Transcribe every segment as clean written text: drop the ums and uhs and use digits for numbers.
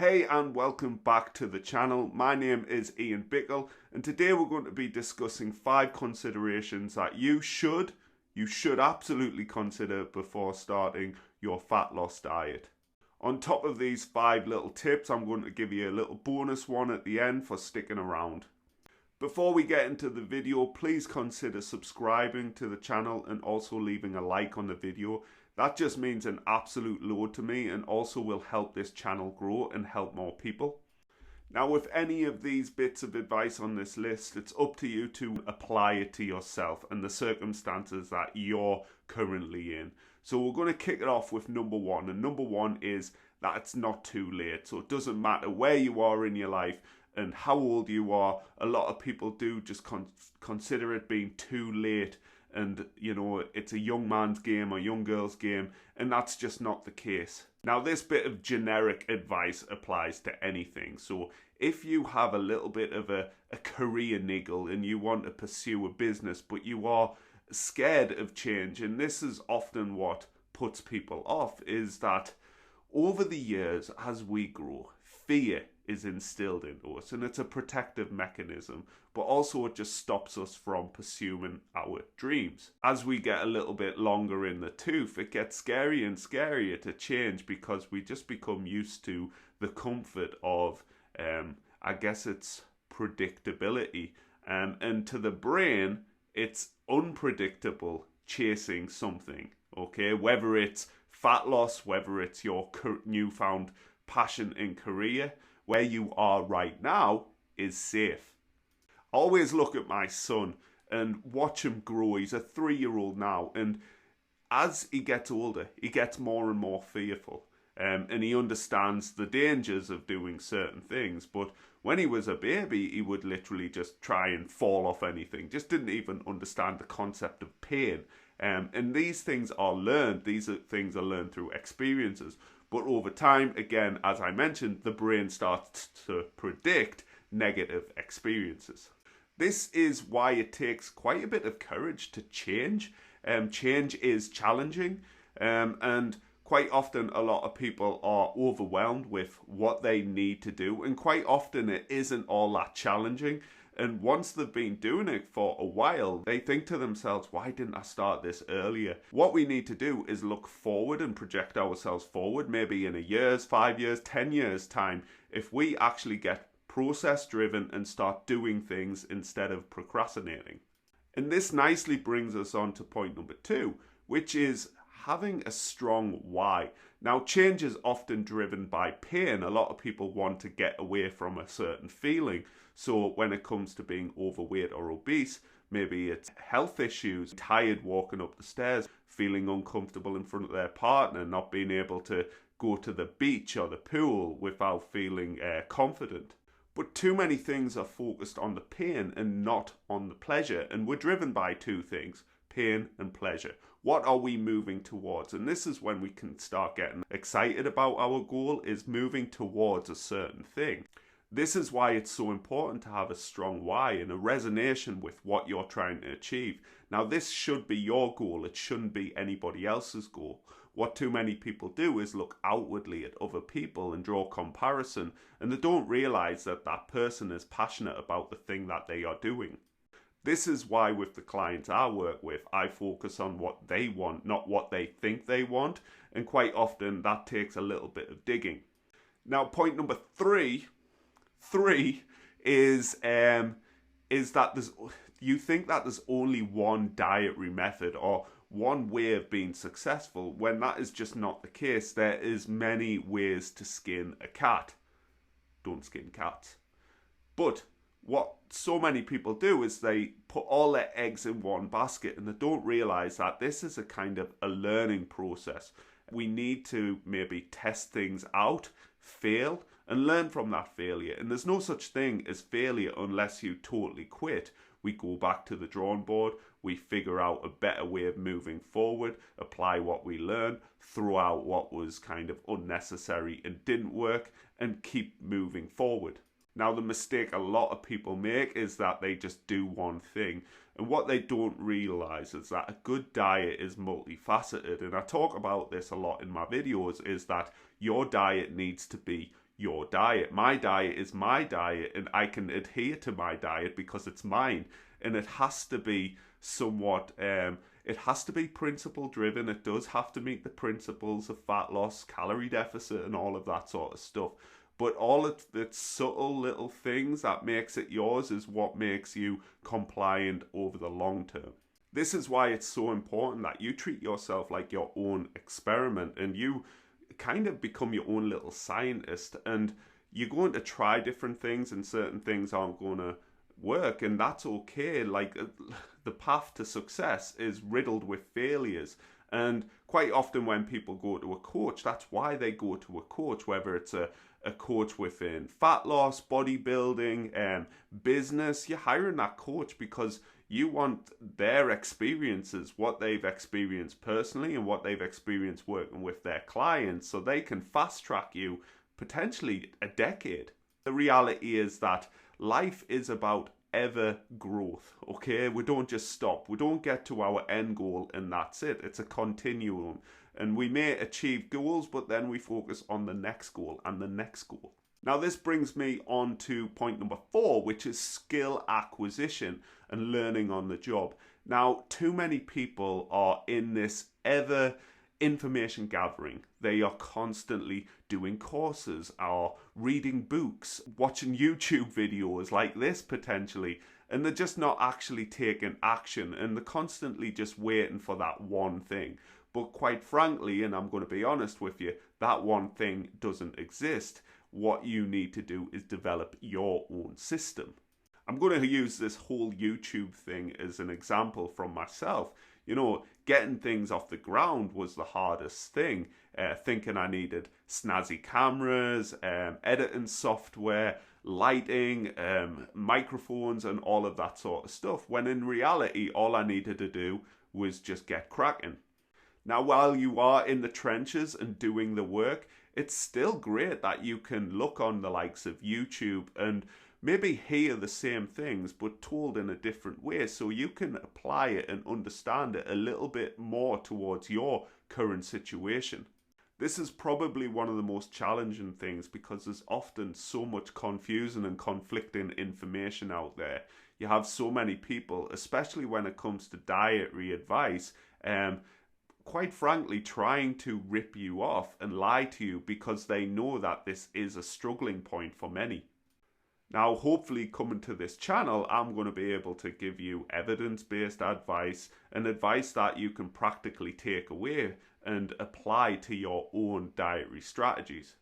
Hey and welcome back to the channel. My name is Ian Bickle and today we're going to be discussing 5 considerations that you should absolutely consider before starting your fat loss diet. On top of these 5 little tips, I'm going to give you a little bonus one at the end for sticking around. Before we get into the video, please consider subscribing to the channel and also leaving a like on the video. That just means an absolute load to me and also will help this channel grow and help more people. Now, with any of these bits of advice on this list, it's up to you to apply it to yourself and the circumstances that you're currently in. So we're going to kick it off with number 1, and number 1 is that it's not too late. So it doesn't matter where you are in your life and how old you are. A lot of people do just consider it being too late, and you know, it's a young man's game or young girl's game, and that's just not the case. Now, this bit of generic advice applies to anything. So if you have a little bit of a career niggle and you want to pursue a business but you are scared of change, and this is often what puts people off, is that over the years as we grow, fear is instilled into us, and it's a protective mechanism, but also it just stops us from pursuing our dreams. As we get a little bit longer in the tooth, it gets scarier and scarier to change because we just become used to the comfort of, I guess it's predictability, and to the brain, it's unpredictable chasing something, okay? Whether it's fat loss, whether it's your newfound passion in career, where you are right now is safe. I always look at my son and watch him grow. He's a 3-year-old now, and as he gets older, he gets more and more fearful, and he understands the dangers of doing certain things. But when he was a baby, he would literally just try and fall off anything, just didn't even understand the concept of pain. And these things are learned. These things are learned through experiences. But over time, again, as I mentioned, the brain starts to predict negative experiences. This is why it takes quite a bit of courage to change. Change is challenging, and quite often a lot of people are overwhelmed with what they need to do, and quite often it isn't all that challenging. And once they've been doing it for a while, they think to themselves, why didn't I start this earlier? What we need to do is look forward and project ourselves forward, maybe in a year's, 5 years, 10 years time, if we actually get process driven and start doing things instead of procrastinating. And this nicely brings us on to point number 2, which is having a strong why. Now, change is often driven by pain. A lot of people want to get away from a certain feeling. So when it comes to being overweight or obese, maybe it's health issues, tired walking up the stairs, feeling uncomfortable in front of their partner, not being able to go to the beach or the pool without feeling confident. But too many things are focused on the pain and not on the pleasure. And we're driven by 2 things, pain and pleasure. What are we moving towards? And this is when we can start getting excited about our goal, is moving towards a certain thing. This is why it's so important to have a strong why and a resonation with what you're trying to achieve. Now, this should be your goal. It shouldn't be anybody else's goal. What too many people do is look outwardly at other people and draw comparison, and they don't realize that that person is passionate about the thing that they are doing. This is why with the clients I work with, I focus on what they want, not what they think they want. And quite often that takes a little bit of digging. Now, point number 3 is that you think that there's only one dietary method or one way of being successful, when that is just not the case. There is many ways to skin a cat. Don't skin cats. But what so many people do is they put all their eggs in one basket, and they don't realize that this is a kind of a learning process. We need to maybe test things out, fail, and learn from that failure. And there's no such thing as failure unless you totally quit. We go back to the drawing board, we figure out a better way of moving forward, apply what we learned, throw out what was kind of unnecessary and didn't work, and keep moving forward. Now, the mistake a lot of people make is that they just do one thing. And what they don't realize is that a good diet is multifaceted. And I talk about this a lot in my videos, is that your diet needs to be your diet. My diet is my diet, and I can adhere to my diet because it's mine. And it has to be somewhat, it has to be principle driven. It does have to meet the principles of fat loss, calorie deficit, and all of that sort of stuff. But all of the subtle little things that makes it yours is what makes you compliant over the long term. This is why it's so important that you treat yourself like your own experiment, and you kind of become your own little scientist, and you're going to try different things, and certain things aren't going to work, and that's okay. Like, the path to success is riddled with failures, and quite often when people go to a coach, that's why they go to a coach, whether it's a coach within fat loss, bodybuilding, business. You're hiring that coach because you want their experiences, what they've experienced personally and what they've experienced working with their clients, so they can fast track you potentially a decade. The reality is that life is about ever growth, okay? We don't just stop. We don't get to our end goal and that's it. It's a continuum. And we may achieve goals, but then we focus on the next goal and the next goal. Now, this brings me on to point number 4, which is skill acquisition and learning on the job. Now, too many people are in this ever information gathering. They are constantly doing courses or reading books, watching YouTube videos like this potentially, and they're just not actually taking action, and they're constantly just waiting for that one thing. But quite frankly, and I'm going to be honest with you, that one thing doesn't exist. What you need to do is develop your own system. I'm going to use this whole YouTube thing as an example from myself. You know, getting things off the ground was the hardest thing. Thinking I needed snazzy cameras, editing software, lighting, microphones, and all of that sort of stuff, when in reality, all I needed to do was just get cracking. Now, while you are in the trenches and doing the work, it's still great that you can look on the likes of YouTube and maybe hear the same things but told in a different way, so you can apply it and understand it a little bit more towards your current situation. This is probably one of the most challenging things because there's often so much confusion and conflicting information out there. You have so many people, especially when it comes to dietary advice, quite frankly, trying to rip you off and lie to you because they know that this is a struggling point for many. Now, hopefully coming to this channel, I'm going to be able to give you evidence-based advice and advice that you can practically take away and apply to your own dietary strategies.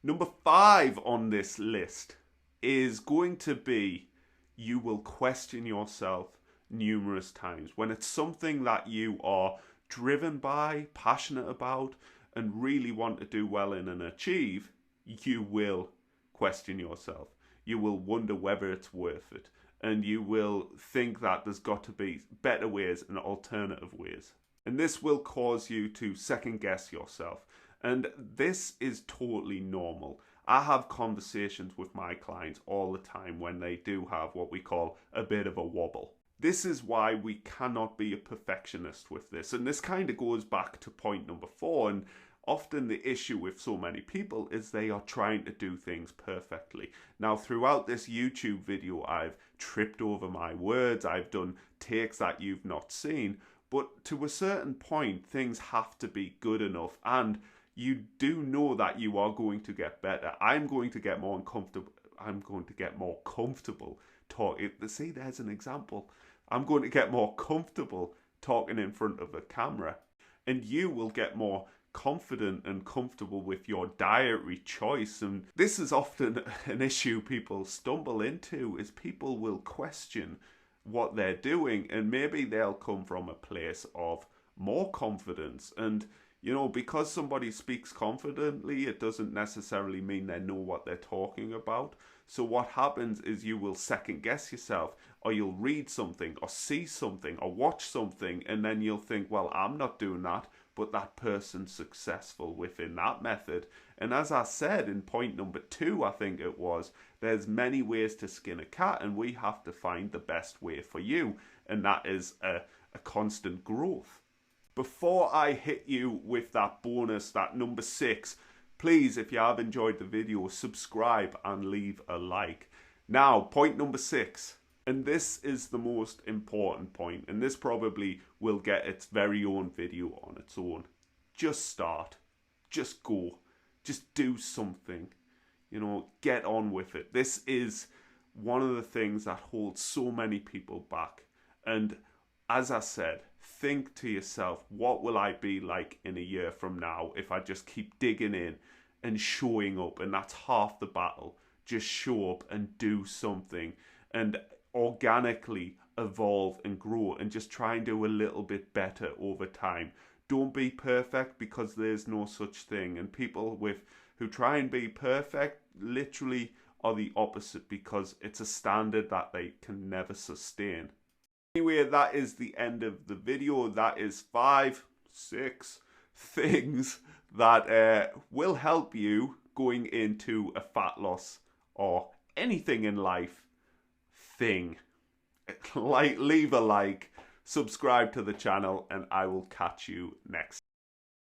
Number 5 on this list is going to be, you will question yourself numerous times. When it's something that you are driven by, passionate about, and really want to do well in and achieve, you will question yourself. You will wonder whether it's worth it, and you will think that there's got to be better ways and alternative ways. And this will cause you to second guess yourself. And this is totally normal. I have conversations with my clients all the time when they do have what we call a bit of a wobble. This is why we cannot be a perfectionist with this. And this kind of goes back to point number 4. And often the issue with so many people is they are trying to do things perfectly. Now, throughout this YouTube video, I've tripped over my words. I've done takes that you've not seen. But to a certain point, things have to be good enough. And you do know that you are going to get better. I'm going to get more uncomfortable. I'm going to get more comfortable talking. See, there's an example. I'm going to get more comfortable talking in front of a camera. And you will get more confident and comfortable with your dietary choice. And this is often an issue people stumble into, is people will question what they're doing, and maybe they'll come from a place of more confidence. And you know, because somebody speaks confidently, it doesn't necessarily mean they know what they're talking about. So what happens is you will second guess yourself, or you'll read something or see something or watch something, and then you'll think, well, I'm not doing that, but that person's successful within that method. And as I said in point number 2, I think it was, there's many ways to skin a cat, and we have to find the best way for you. And that is a constant growth. Before I hit you with that bonus, that number 6, please, if you have enjoyed the video, subscribe and leave a like. Now, point number 6. And this is the most important point, and this probably will get its very own video on its own. Just start. Just go. Just do something. You know, get on with it. This is one of the things that holds so many people back. And as I said, think to yourself, what will I be like in a year from now if I just keep digging in and showing up? And that's half the battle. Just show up and do something. And organically evolve and grow and just try and do a little bit better over time. Don't be perfect, because there's no such thing. And people who try and be perfect literally are the opposite, because it's a standard that they can never sustain. Anyway, that is the end of the video. That is 5, 6 things that will help you going into a fat loss or anything in life thing. Leave a like, subscribe to the channel, and I will catch you next.